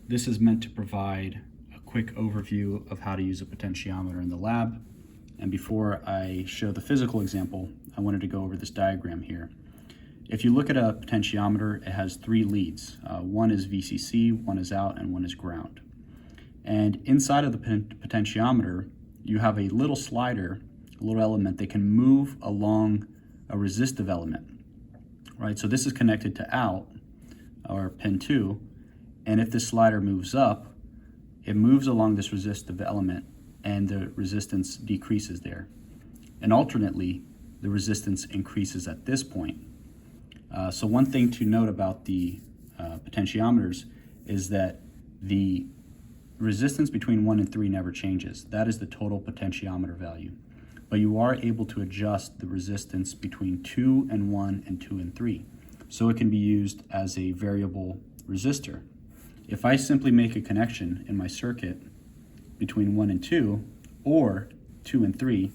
this is meant to provide a quick overview of how to use a potentiometer in the lab. And before I show the physical example, I wanted to go over this diagram here. If you look at a potentiometer, it has three leads. One is VCC, one is out, and one is ground. And inside of the potentiometer, you have a little slider, a little element that can move along a resistive element, right? So this is connected to out, or pin 2, and if this slider moves up, it moves along this resistive element and the resistance decreases there. And alternately, the resistance increases at this point. So one thing to note about the potentiometers is that the resistance between 1 and 3 never changes. That is the total potentiometer value. But you are able to adjust the resistance between 2 and 1 and 2 and 3. So it can be used as a variable resistor. If I simply make a connection in my circuit between 1 and 2 or 2 and 3,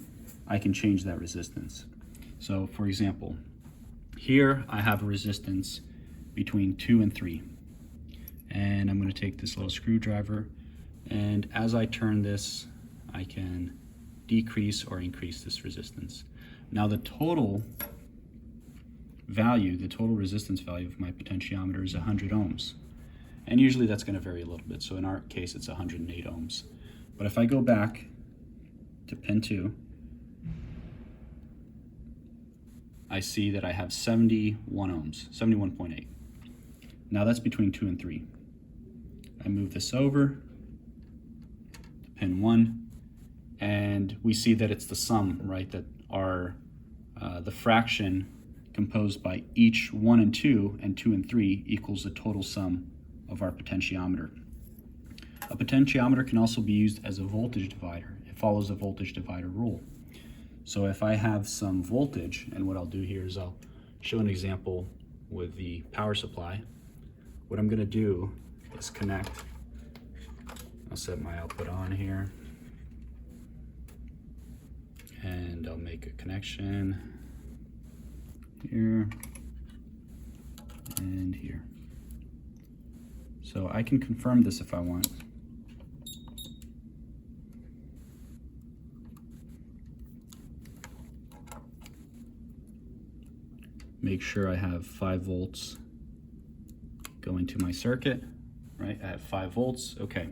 I can change that resistance. So for example, here I have a resistance between 2 and 3. And I'm going to take this little screwdriver, and as I turn this, I can decrease or increase this resistance. Now the total value, the total resistance value of my potentiometer is 100 ohms. And usually that's going to vary a little bit. So in our case, it's 108 ohms. But if I go back to pin 2, I see that I have 71 ohms, 71.8. Now that's between 2 and 3. I move this over to pin 1, and we see that it's the sum, right? That are the fraction composed by each 1 and 2 and 2 and 3 equals the total sum of our potentiometer. A potentiometer can also be used as a voltage divider. It follows the voltage divider rule. So if I have some voltage, and what I'll do here is I'll show an example with the power supply. What I'm going to do is connect. I'll set my output on here, and I'll make a connection here and here. So I can confirm this if I want. Make sure I have 5 volts going to my circuit, right? I have 5 volts, okay.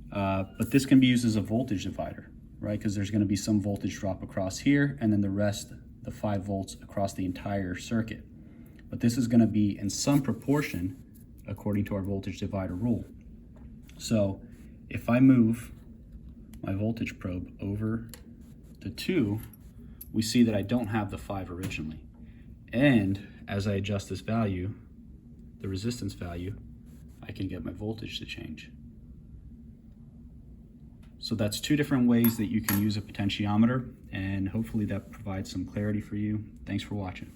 But this can be used as a voltage divider, right? Because there's going to be some voltage drop across here, and then the rest, the 5 volts across the entire circuit. But this is going to be in some proportion according to our voltage divider rule. So if I move my voltage probe over to 2, we see that I don't have the 5 originally. And as I adjust this value, the resistance value, I can get my voltage to change. So that's 2 different ways that you can use a potentiometer, and hopefully that provides some clarity for you. Thanks for watching.